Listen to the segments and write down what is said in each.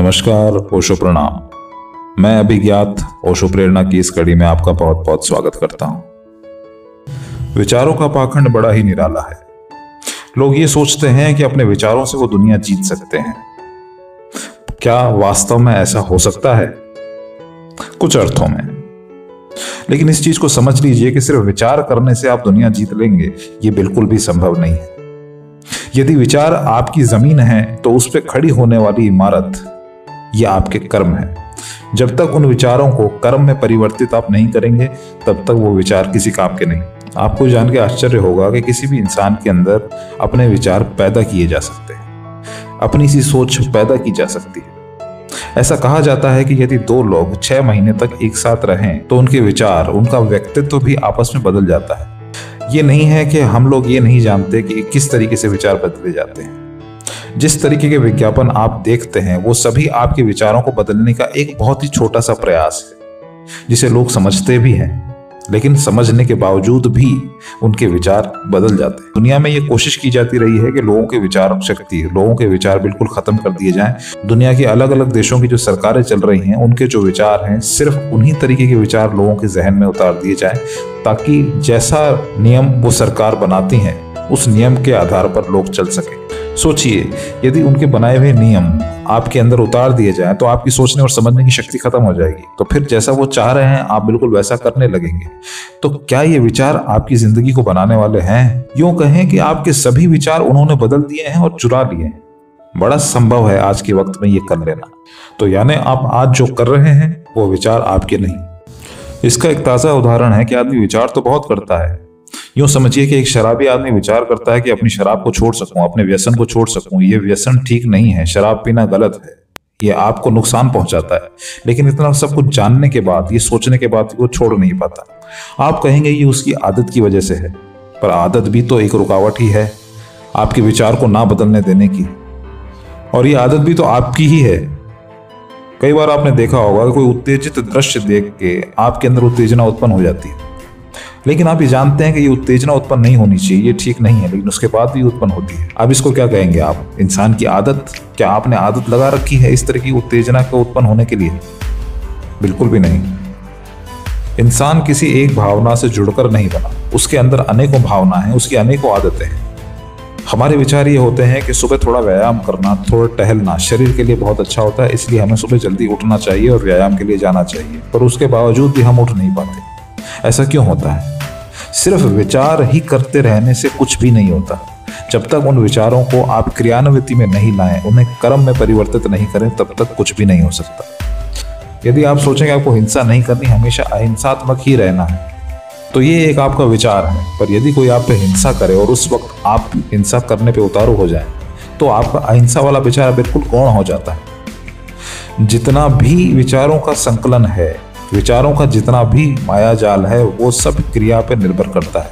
नमस्कार, ओशो प्रणाम। मैं अभिज्ञात ओशो प्रेरणा की इस कड़ी में आपका बहुत बहुत स्वागत करता हूं। विचारों का पाखंड बड़ा ही निराला है। लोग ये सोचते हैं कि अपने विचारों से वो दुनिया जीत सकते हैं। क्या वास्तव में ऐसा हो सकता है? कुछ अर्थों में। लेकिन इस चीज को समझ लीजिए कि सिर्फ विचार करने से आप दुनिया जीत लेंगे, ये बिल्कुल भी संभव नहीं है। यदि विचार आपकी जमीन है तो उस पर खड़ी होने वाली इमारत ये आपके कर्म है। जब तक उन विचारों को कर्म में परिवर्तित आप नहीं करेंगे, तब तक वो विचार किसी काम के नहीं। आपको जान के आश्चर्य होगा कि किसी भी इंसान के अंदर अपने विचार पैदा किए जा सकते हैं, अपनी सी सोच पैदा की जा सकती है। ऐसा कहा जाता है कि यदि दो लोग 6 महीने तक एक साथ रहें तो उनके विचार, उनका व्यक्तित्व भी आपस में बदल जाता है। ये नहीं है कि हम लोग ये नहीं जानते कि किस तरीके से विचार बदले जाते हैं। जिस तरीके के विज्ञापन आप देखते हैं वो सभी आपके विचारों को बदलने का एक बहुत ही छोटा सा प्रयास है, जिसे लोग समझते भी हैं, लेकिन समझने के बावजूद भी उनके विचार बदल जाते हैं। दुनिया में ये कोशिश की जाती रही है कि लोगों के विचार शक्ति, लोगों के विचार बिल्कुल खत्म कर दिए जाएं। दुनिया की अलग अलग देशों की जो सरकारें चल रही हैं, उनके जो विचार हैं, सिर्फ उन्हीं तरीके के विचार लोगों के जहन में उतार दिए जाएं, ताकि जैसा नियम वो सरकार बनाती हैं उस नियम के आधार पर लोग चल सके। सोचिए, यदि उनके बनाए हुए नियम आपके अंदर उतार दिए जाएं तो आपकी सोचने और समझने की शक्ति खत्म हो जाएगी। तो फिर जैसा वो चाह रहे हैं आप बिल्कुल वैसा करने लगेंगे। तो क्या ये विचार आपकी जिंदगी को बनाने वाले हैं? यूं कहें कि आपके सभी विचार उन्होंने बदल दिए हैं और चुरा लिए हैं। बड़ा संभव है आज के वक्त में ये कर लेना। तो यानी आप आज जो कर रहे हैं वो विचार आपके नहीं। इसका एक ताजा उदाहरण है कि आदमी विचार तो बहुत करता है। यूं समझिए कि एक शराबी आदमी विचार करता है कि अपनी शराब को छोड़ सकूं, अपने व्यसन को छोड़ सकूं। ये व्यसन ठीक नहीं है, शराब पीना गलत है, ये आपको नुकसान पहुंचाता है। लेकिन इतना सब कुछ जानने के बाद, ये सोचने के बाद वो छोड़ नहीं पाता। आप कहेंगे ये उसकी आदत की वजह से है, पर आदत भी तो एक रुकावट ही है आपके विचार को ना बदलने देने की। और ये आदत भी तो आपकी ही है। कई बार आपने देखा होगा कि कोई उत्तेजित दृश्य देख के आपके अंदर उत्तेजना उत्पन्न हो जाती है, लेकिन आप ये जानते हैं कि ये उत्तेजना उत्पन्न नहीं होनी चाहिए, ये ठीक नहीं है, लेकिन उसके बाद भी उत्पन्न होती है। अब इसको क्या कहेंगे आप? इंसान की आदत? क्या आपने आदत लगा रखी है इस तरह की उत्तेजना को उत्पन्न होने के लिए? बिल्कुल भी नहीं। इंसान किसी एक भावना से जुड़कर नहीं बना, उसके अंदर अनेकों भावना है, उसकी अनेकों आदतें हैं। हमारे विचार ये होते हैं कि सुबह थोड़ा व्यायाम करना, थोड़ा टहलना शरीर के लिए बहुत अच्छा होता है, इसलिए हमें सुबह जल्दी उठना चाहिए और व्यायाम के लिए जाना चाहिए, पर उसके बावजूद भी हम उठ नहीं पाते। ऐसा क्यों होता है? सिर्फ विचार ही करते रहने से कुछ भी नहीं होता। जब तक उन विचारों को आप क्रियान्विति में नहीं लाएं, उन्हें कर्म में परिवर्तित नहीं करें, तब तक कुछ भी नहीं हो सकता। यदि आप सोचें कि आपको हिंसा नहीं करनी, हमेशा अहिंसात्मक ही रहना है, तो ये एक आपका विचार है। पर यदि कोई आप पे हिंसा करे और उस वक्त आप हिंसा करने पे उतारू हो जाए, तो आपका अहिंसा वाला विचार बिल्कुल गौण हो जाता है। जितना भी विचारों का संकलन है, विचारों का जितना भी माया जाल है, वो सब क्रिया पर निर्भर करता है।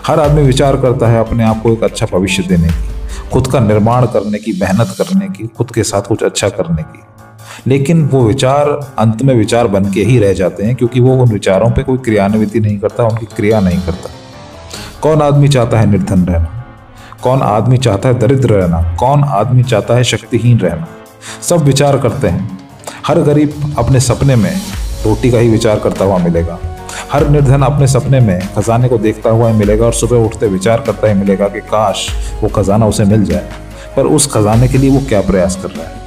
हर आदमी विचार करता है अपने आप को एक अच्छा भविष्य देने की, खुद का निर्माण करने की, मेहनत करने की, खुद के साथ कुछ अच्छा करने की। लेकिन वो विचार अंत में विचार बन के ही रह जाते हैं, क्योंकि वो उन विचारों पे कोई क्रियान्विति नहीं करता, उनकी क्रिया नहीं करता। कौन आदमी चाहता है निर्धन रहना? कौन आदमी चाहता है दरिद्र रहना? कौन आदमी चाहता है शक्तिहीन रहना? सब विचार करते हैं। हर गरीब अपने सपने में रोटी का ही विचार करता हुआ मिलेगा। हर निर्धन अपने सपने में खजाने को देखता हुआ मिलेगा और सुबह उठते विचार करता ही मिलेगा कि काश वो खजाना उसे मिल जाए। पर उस खजाने के लिए वो क्या प्रयास कर रहा है?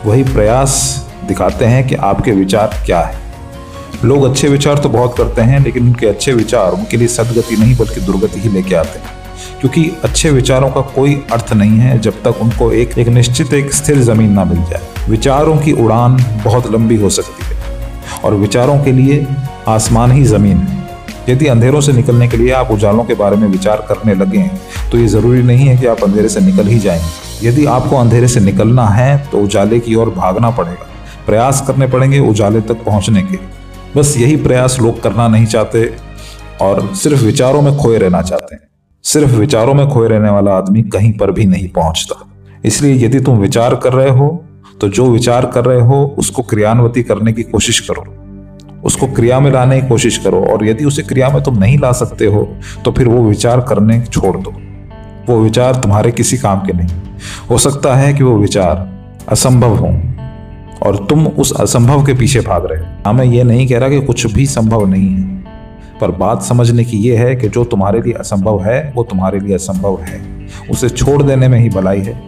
वही प्रयास दिखाते हैं कि आपके विचार क्या है। लोग अच्छे विचार तो बहुत करते हैं, लेकिन उनके अच्छे विचार उनके लिए सदगति नहीं बल्कि दुर्गति ही लेके आते हैं। क्योंकि अच्छे विचारों का कोई अर्थ नहीं है जब तक उनको एक निश्चित एक स्थिर जमीन ना मिल जाए। विचारों की उड़ान बहुत लंबी हो सकती है और विचारों के लिए आसमान ही जमीन है। यदि अंधेरों से निकलने के लिए आप उजालों के बारे में विचार करने लगें, तो ये जरूरी नहीं है कि आप अंधेरे से निकल ही जाएंगे। यदि आपको अंधेरे से निकलना है तो उजाले की ओर भागना पड़ेगा, प्रयास करने पड़ेंगे उजाले तक पहुंचने के। बस यही प्रयास लोग करना नहीं चाहते और सिर्फ विचारों में खोए रहना चाहते हैं। सिर्फ विचारों में खोए रहने वाला आदमी कहीं पर भी नहीं पहुंचता। इसलिए यदि तुम विचार कर रहे हो तो जो विचार कर रहे हो उसको क्रियान्विति करने की कोशिश करो, उसको क्रिया में लाने की कोशिश करो। और यदि उसे क्रिया में तुम नहीं ला सकते हो तो फिर वो विचार करने छोड़ दो। वो विचार तुम्हारे किसी काम के नहीं। हो सकता है कि वो विचार असंभव हो, और तुम उस असंभव के पीछे भाग रहे हो। हाँ, मैं ये नहीं कह रहा कि कुछ भी संभव नहीं है, पर बात समझने की ये है कि जो तुम्हारे लिए असंभव है वो तुम्हारे लिए असंभव है। उसे छोड़ देने में ही भलाई है।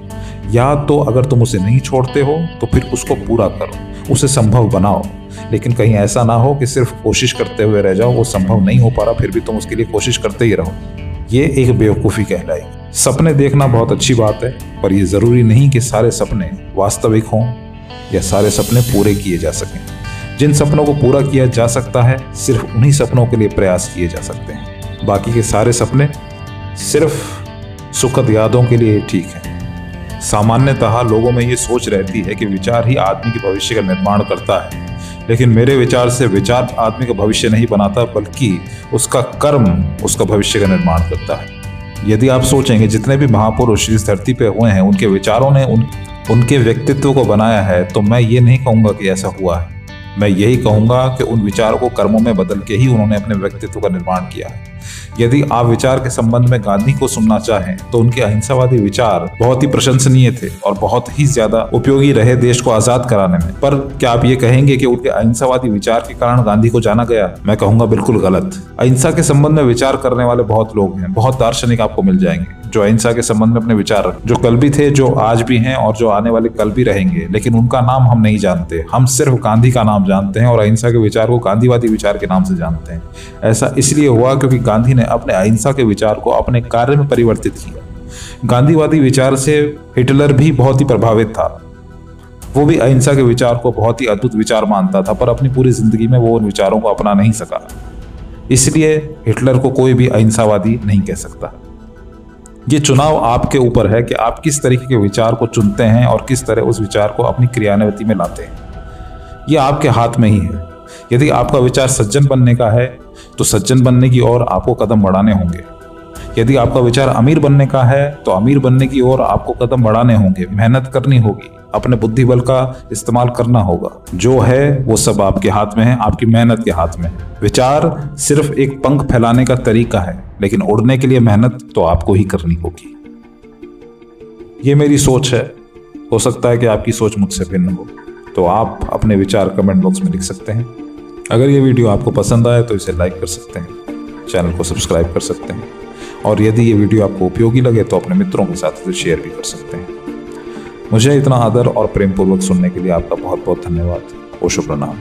या तो अगर तुम उसे नहीं छोड़ते हो तो फिर उसको पूरा करो, उसे संभव बनाओ। लेकिन कहीं ऐसा ना हो कि सिर्फ कोशिश करते हुए रह जाओ, वो संभव नहीं हो पा रहा फिर भी तुम उसके लिए कोशिश करते ही रहो। ये एक बेवकूफ़ी कहलाएगी। सपने देखना बहुत अच्छी बात है, पर यह ज़रूरी नहीं कि सारे सपने वास्तविक हों या सारे सपने पूरे किए जा सकें। जिन सपनों को पूरा किया जा सकता है, सिर्फ उन्हीं सपनों के लिए प्रयास किए जा सकते हैं। बाकी के सारे सपने सिर्फ सुखद यादों के लिए ठीक हैं। सामान्यतः लोगों में ये सोच रहती है कि विचार ही आदमी के भविष्य का निर्माण करता है, लेकिन मेरे विचार से विचार आदमी का भविष्य नहीं बनाता, बल्कि उसका कर्म उसका भविष्य का निर्माण करता है। यदि आप सोचेंगे जितने भी महापुरुष इस धरती पे हुए हैं उनके विचारों ने उनके व्यक्तित्व को बनाया है, तो मैं ये नहीं कहूँगा कि ऐसा हुआ है। मैं यही कहूँगा कि उन विचारों को कर्मों में बदल के ही उन्होंने अपने व्यक्तित्व का निर्माण किया है। यदि आप विचार के संबंध में गांधी को सुनना चाहें तो उनके अहिंसावादी विचार बहुत ही प्रशंसनीय थे और बहुत ही ज्यादा उपयोगी रहे देश को आजाद कराने में। पर क्या आप ये कहेंगे कि उनके अहिंसावादी विचार के कारण गांधी को जाना गया? मैं कहूंगा बिल्कुल गलत। अहिंसा के संबंध में विचार करने वाले बहुत लोग हैं, बहुत दार्शनिक आपको मिल जाएंगे जो अहिंसा के संबंध में अपने विचार रखते, जो कल भी थे, जो आज भी हैं और जो आने वाले कल भी रहेंगे, लेकिन उनका नाम हम नहीं जानते। हम सिर्फ गांधी का नाम जानते हैं और अहिंसा के विचार को गांधीवादी विचार के नाम से जानते हैं। ऐसा इसलिए हुआ क्योंकि गांधी ने अपने अहिंसा के विचार को अपने कार्य में परिवर्तित किया। गांधीवादी विचार से हिटलर भी बहुत ही प्रभावित था। वो भी अहिंसा के विचार को बहुत ही अद्भुत विचार मानता था, पर अपनी पूरी जिंदगी में वो उन विचारों को अपना नहीं सका। इसलिए हिटलर को कोई भी अहिंसावादी नहीं कह सकता। ये चुनाव आपके ऊपर है कि आप किस तरीके के विचार को चुनते हैं और किस तरह उस विचार को अपनी क्रियान्विति में लाते हैं। ये आपके हाथ में ही है। यदि आपका विचार सज्जन बनने का है तो सज्जन बनने की ओर आपको कदम बढ़ाने होंगे। यदि आपका विचार अमीर बनने का है तो अमीर बनने की ओर आपको कदम बढ़ाने होंगे, मेहनत करनी होगी, अपने बुद्धि बल का इस्तेमाल करना होगा। जो है वो सब आपके हाथ में है, आपकी मेहनत के हाथ में है। विचार सिर्फ एक पंख फैलाने का तरीका है, लेकिन उड़ने के लिए मेहनत तो आपको ही करनी होगी। ये मेरी सोच है, हो सकता है कि आपकी सोच मुझसे भिन्न हो, तो आप अपने विचार कमेंट बॉक्स में लिख सकते हैं। अगर ये वीडियो आपको पसंद आए तो इसे लाइक कर सकते हैं, चैनल को सब्सक्राइब कर सकते हैं, और यदि ये वीडियो आपको उपयोगी लगे तो अपने मित्रों के साथ इसे शेयर भी कर सकते हैं। मुझे इतना आदर और प्रेम पूर्वक सुनने के लिए आपका बहुत बहुत धन्यवाद। ओशो प्रणाम।